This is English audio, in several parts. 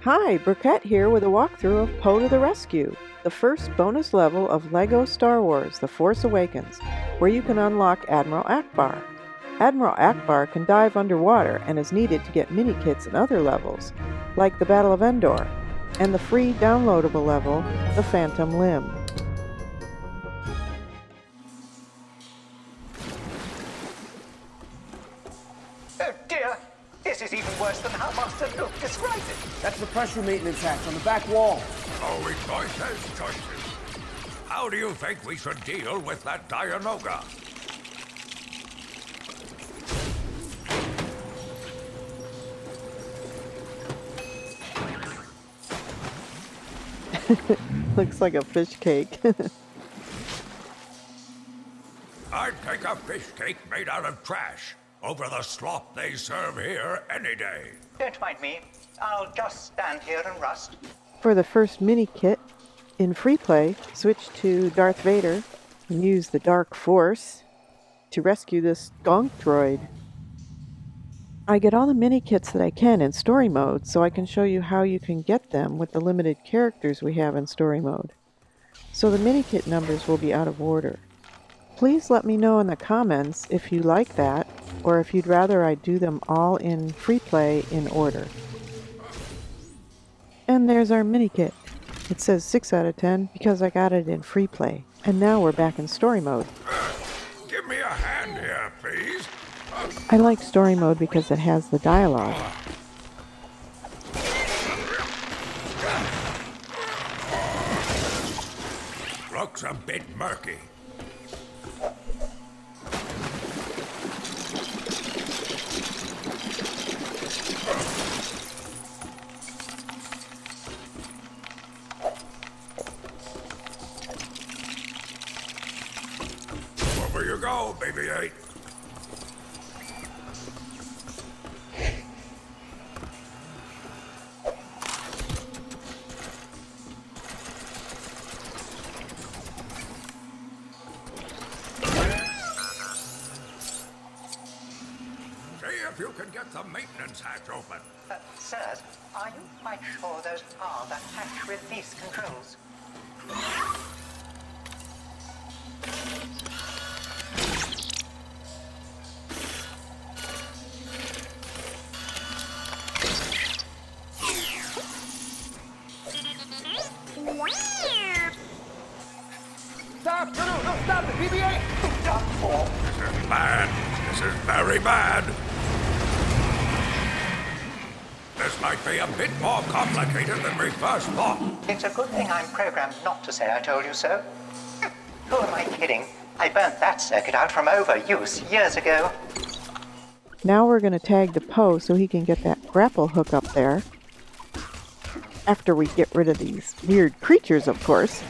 Hi, Burkett here with a walkthrough of Poe to the Rescue, the first bonus level of LEGO Star Wars The Force Awakens, where you can unlock Admiral Ackbar. Admiral Ackbar can dive underwater and is needed to get mini-kits in other levels, like the Battle of Endor, and the free downloadable level, The Phantom Limb. Oh dear! This is even worse than how Master Luke described it. That's the pressure maintenance hatch on the back wall. Oh, it choices, choices. How do you think we should deal with that Dianoga? Looks like a fish cake. I'd take a fish cake made out of trash over the slop they serve here any day. Don't mind me. I'll just stand here and rust. For the first mini-kit, in free play, switch to Darth Vader and use the Dark Force to rescue this gonk droid. I get all the mini-kits that I can in story mode, so I can show you how you can get them with the limited characters we have in story mode. So the mini-kit numbers will be out of order. Please let me know in the comments if you like that, or if you'd rather I do them all in free play in order. And there's our mini-kit. It says 6 out of 10 because I got it in free play. And now we're back in story mode. Give me a hand here, please. I like story mode because it has the dialogue. Looks a bit murky. Over you go, BB-8. See if you can get the maintenance hatch open. Sirs, are you quite sure those are the hatch release controls? Stop! No, stop it! BB-8! Dark Force. This is bad. This is very bad. This might be a bit more complicated than we first thought. It's a good thing I'm programmed not to say I told you so. Who am I kidding? I burnt that circuit out from overuse years ago. Now we're going to tag the Poe so he can get that grapple hook up there. After we get rid of these weird creatures, of course.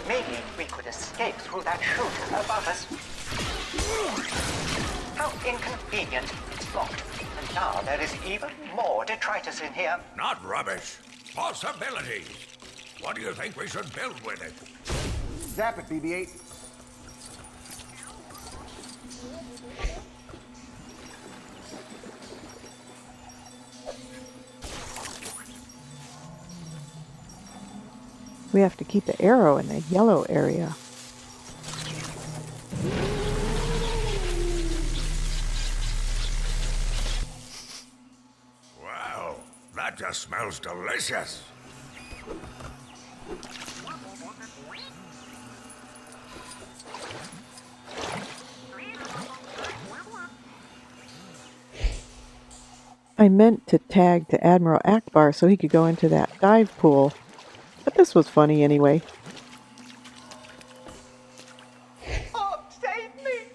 Maybe we could escape through that chute above us. How inconvenient. It's locked. And now there is even more detritus in here. Not rubbish. Possibilities. What do you think we should build with it? Zap it, BB-8. We have to keep the arrow in the yellow area. Wow, that just smells delicious. I meant to tag to Admiral Ackbar so he could go into that dive pool. But this was funny anyway. Oh, save me!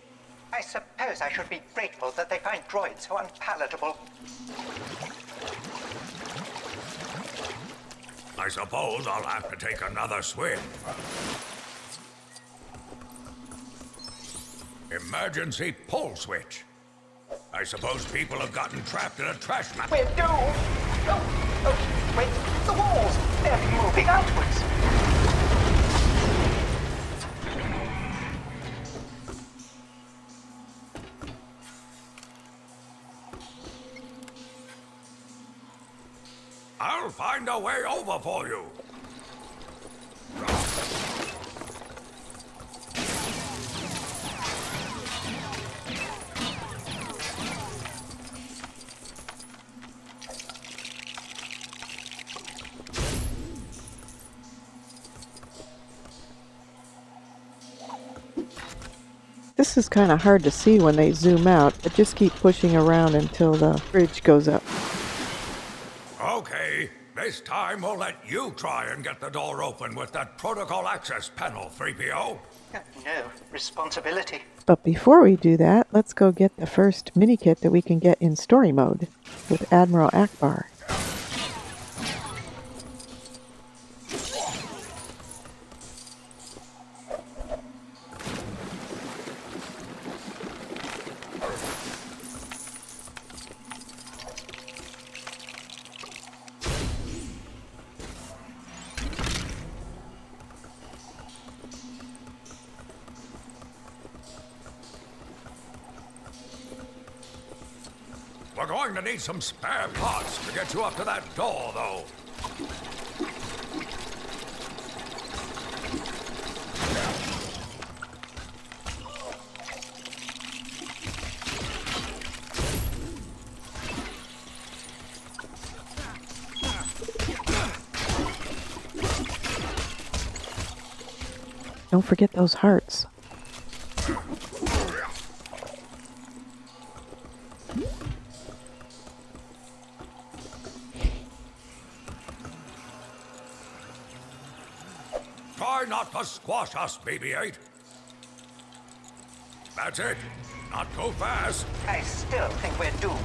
I suppose I should be grateful that they find droids so unpalatable. I suppose I'll have to take another swim. Emergency pull switch. I suppose people have gotten trapped in a trash can. We're doomed! Oh, wait, the walls! They're moving outwards! I'll find a way over for you. This is kind of hard to see when they zoom out, but just keep pushing around until the bridge goes up. Okay, this time we'll let you try and get the door open with that protocol access panel, 3PO. No responsibility. But before we do that, let's go get the first mini-kit that we can get in story mode with Admiral Akbar. We're going to need some spare parts to get you up to that door, though. Don't forget those hearts. Try not to squash us, BB-8. That's it. Not too fast. I still think we're doomed.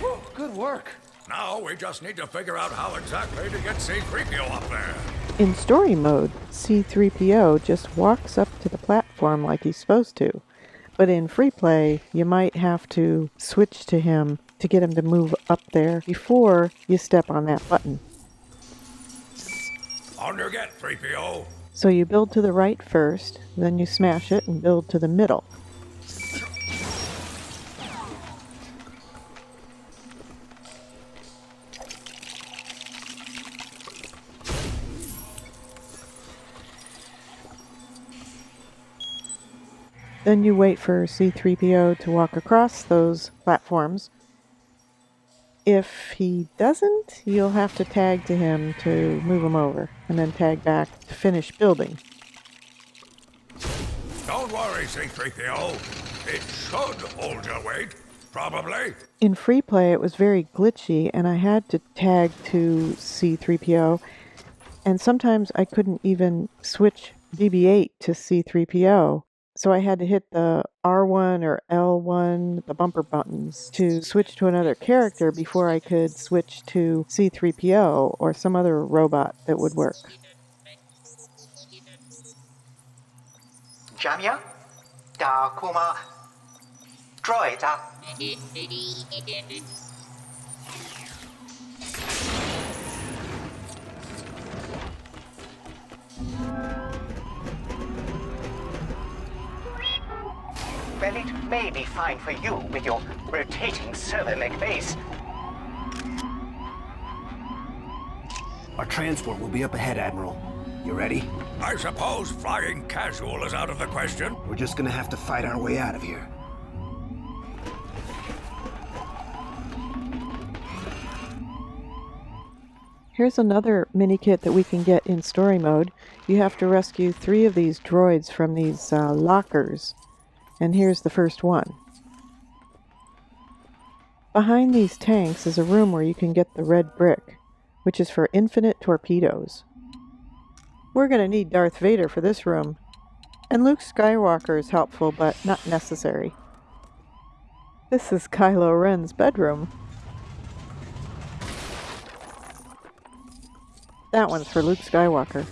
Whew, good work. Now we just need to figure out how exactly to get C-3PO up there. In story mode, C-3PO just walks up to the platform like he's supposed to. But in free play, you might have to switch to him to get him to move up there before you step on that button. On your get, 3PO. So you build to the right first, then you smash it and build to the middle. Then you wait for C-3PO to walk across those platforms. If he doesn't, you'll have to tag to him to move him over, and then tag back to finish building. Don't worry, C-3PO. It should hold your weight. Probably. In free play, it was very glitchy, and I had to tag to C-3PO, and sometimes I couldn't even switch BB-8 to C-3PO. So I had to hit the R1 or L1, the bumper buttons, to switch to another character before I could switch to C-3PO or some other robot that would work. Jamia? Da Kuma? Droida? Well, it may be fine for you with your rotating servo-leg base. Our transport will be up ahead, Admiral. You ready? I suppose flying casual is out of the question. We're just gonna have to fight our way out of here. Here's another mini-kit that we can get in story mode. You have to rescue 3 of these droids from these lockers. And here's the first one. Behind these tanks is a room where you can get the red brick, which is for infinite torpedoes. We're going to need Darth Vader for this room. And Luke Skywalker is helpful, but not necessary. This is Kylo Ren's bedroom. That one's for Luke Skywalker.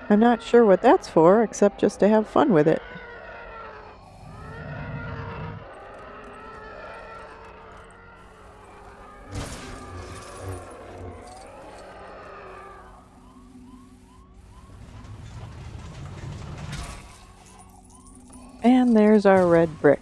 I'm not sure what that's for, except just to have fun with it. And there's our red brick.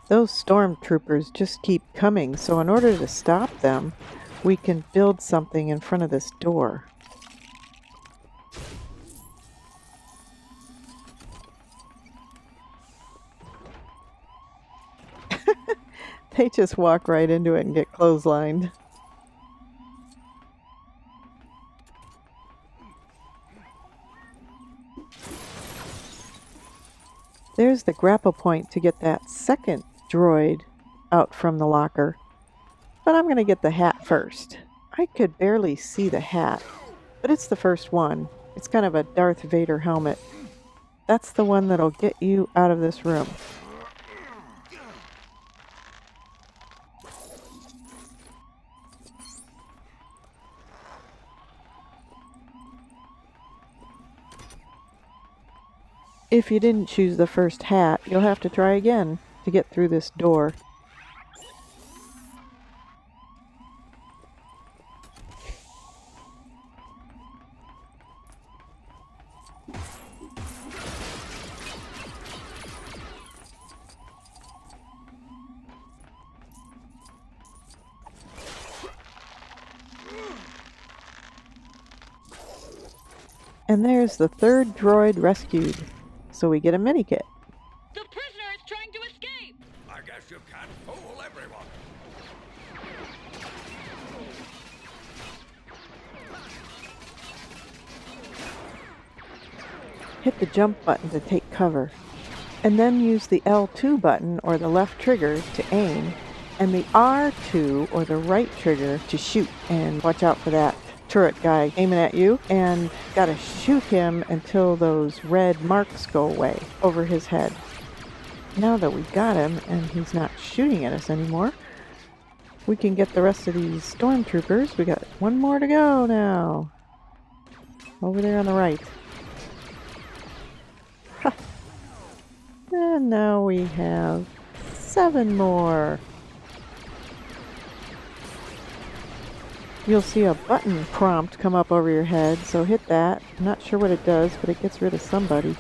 Those stormtroopers just keep coming, so in order to stop them, we can build something in front of this door. They just walk right into it and get clotheslined. There's the grapple point to get that second droid out from the locker. But I'm going to get the hat first. I could barely see the hat, but it's the first one. It's kind of a Darth Vader helmet. That's the one that'll get you out of this room. If you didn't choose the first hat, you'll have to try again to get through this door. And there's the third droid rescued. So we get a mini kit. The prisoner is trying to escape! I guess you can't fool everyone. Hit the jump button to take cover, and then use the L2 button or the left trigger to aim, and the R2 or the right trigger to shoot. And watch out for that turret guy aiming at you, and gotta shoot him until those red marks go away over his head. Now that we got him and he's not shooting at us anymore, we can get the rest of these stormtroopers. We got one more to go now. Over there on the right. Ha. And now we have 7 more. You'll see a button prompt come up over your head, so hit that. I'm not sure what it does, but it gets rid of somebody.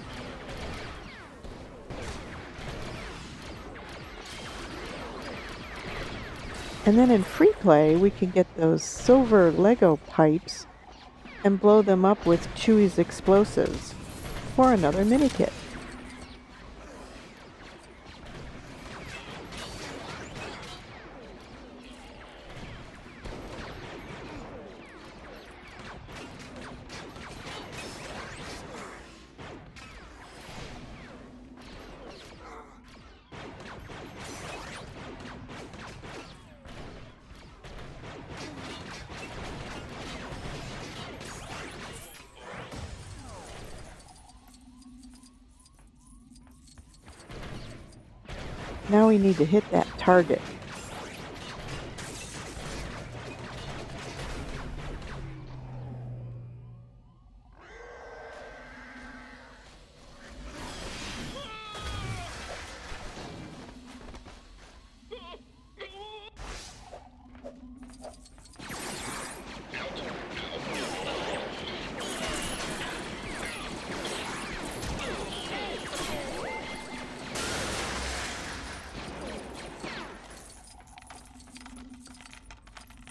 And then in free play, we can get those silver Lego pipes and blow them up with Chewie's explosives for another mini kit. Now we need to hit that target.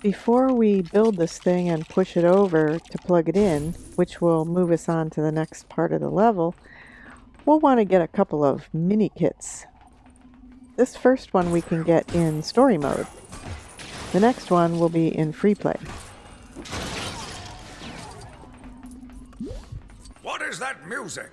before we build this thing and push it over to plug it in, which will move us on to the next part of the level, we'll want to get a couple of mini kits. This first one we can get in story mode. The next one will be in free play. What is that music?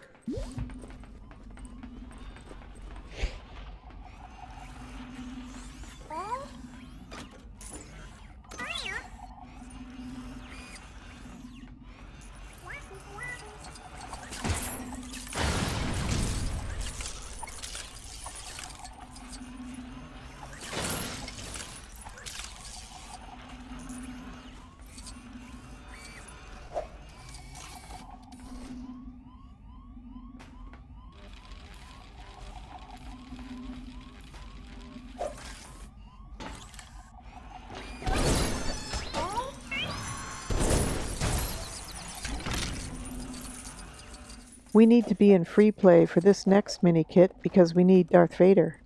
We need to be in free play for this next mini kit because we need Darth Vader.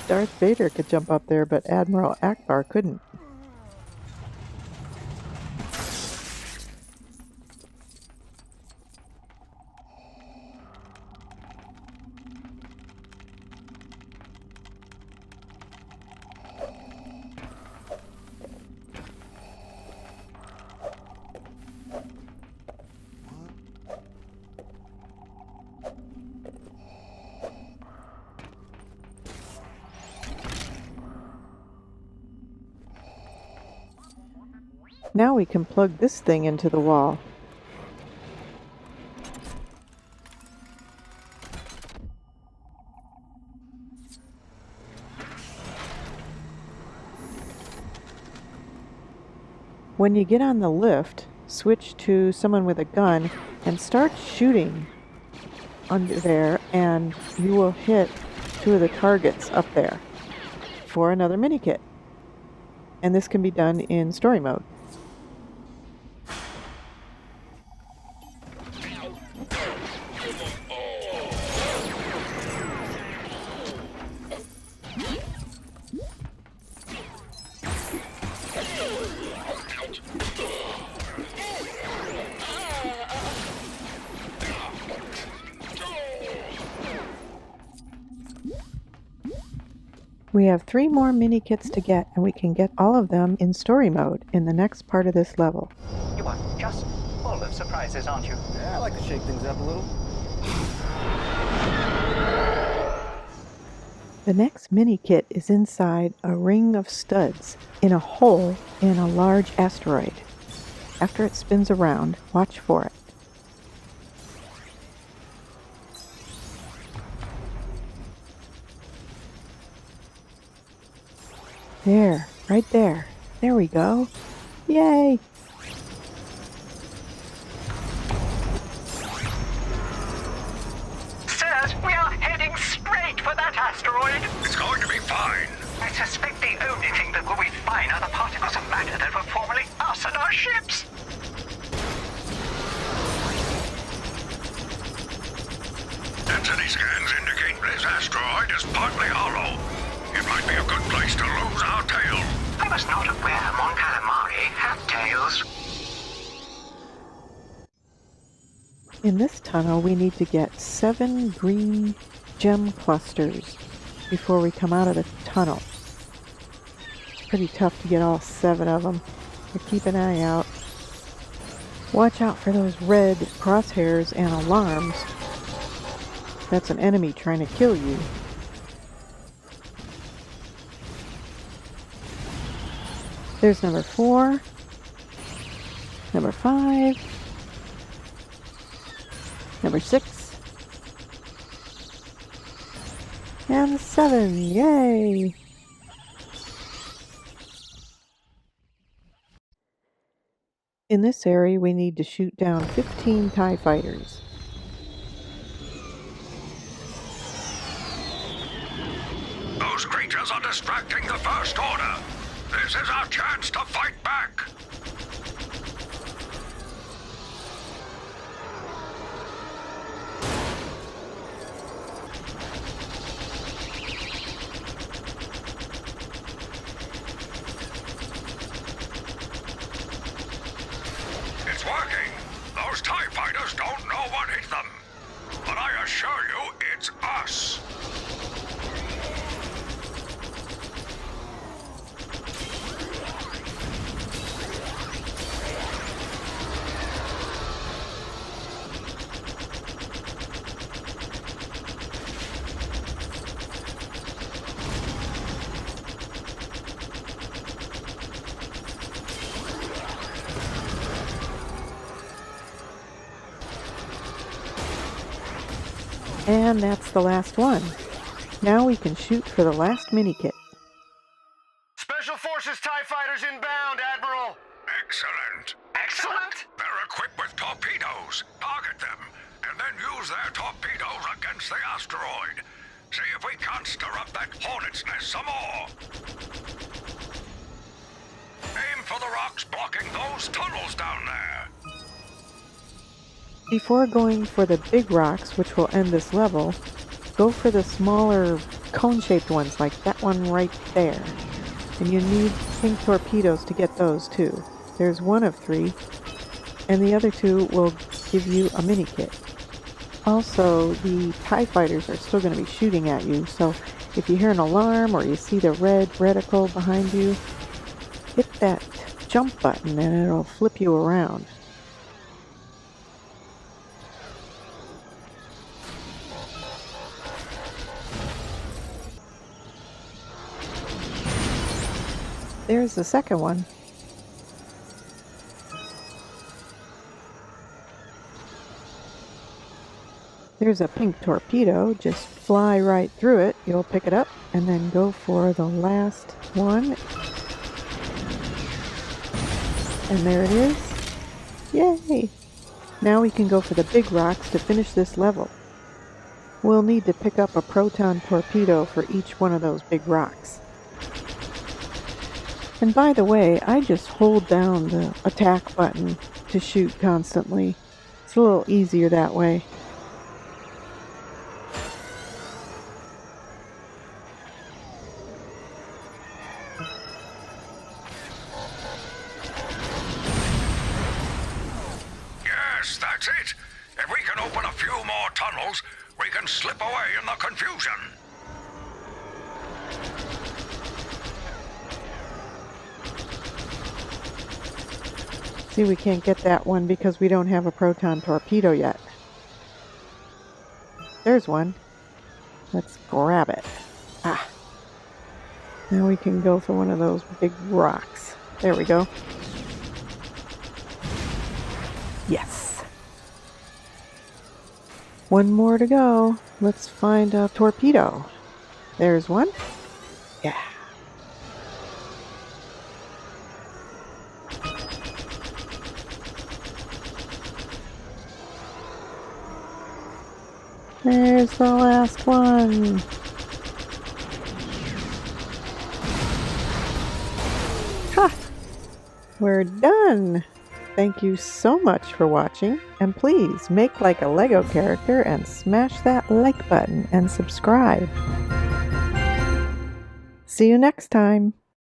Darth Vader could jump up there, but Admiral Akbar couldn't. Now we can plug this thing into the wall. When you get on the lift, switch to someone with a gun and start shooting under there, and you will hit 2 of the targets up there for another mini kit. And this can be done in story mode. We have 3 more mini kits to get, and we can get all of them in story mode in the next part of this level. You are just full of surprises, aren't you? Yeah, I like to shake things up a little. The next mini kit is inside a ring of studs in a hole in a large asteroid. After it spins around, watch for it. There, right there. There we go. Yay! Sirs, we are heading straight for that asteroid. It's going to be fine. I suspect the only thing that will be fine are the particles of matter that were formerly us and our ships. Density scans indicate this asteroid is partly hollow. It might be a good place to lose our tail. I was not aware Mon Calamari had tails. In this tunnel, we need to get 7 green gem clusters before we come out of the tunnel. It's pretty tough to get all 7 of them, but keep an eye out. Watch out for those red crosshairs and alarms. That's an enemy trying to kill you. There's number 4, number 5, number 6, and 7. Yay! In this area, we need to shoot down 15 TIE fighters. Those creatures are distracting the First Order. This is our chance to fight back. It's working. Those TIE fighters don't know what hit them. But I assure you, it's us. And that's the last one. Now we can shoot for the last mini-kit. Special Forces TIE fighters inbound, Admiral! Excellent. Excellent! They're equipped with torpedoes. Target them, and then use their torpedoes against the asteroid. See if we can't stir up that hornet's nest some more. Aim for the rocks blocking those tunnels down there. Before going for the big rocks, which will end this level, go for the smaller cone-shaped ones like that one right there. And you need pink torpedoes to get those too. There's one of 3, and the other 2 will give you a mini kit. Also, the TIE fighters are still going to be shooting at you, so if you hear an alarm or you see the red reticle behind you, hit that jump button and it'll flip you around. There's the second one. There's a pink torpedo. Just fly right through it. You'll pick it up and then go for the last one. And there it is. Yay! Now we can go for the big rocks to finish this level. We'll need to pick up a proton torpedo for each one of those big rocks. And by the way, I just hold down the attack button to shoot constantly. It's a little easier that way. Yes, that's it. If we can open a few more tunnels, we can slip away in the confusion. See, we can't get that one because we don't have a proton torpedo yet. There's one. Let's grab it. Ah. Now we can go for one of those big rocks. There we go. Yes. One more to go. Let's find a torpedo. There's one. Yeah. There's the last one. Ha! We're done. Thank you so much for watching, and please make like a Lego character and smash that like button and subscribe. See you next time.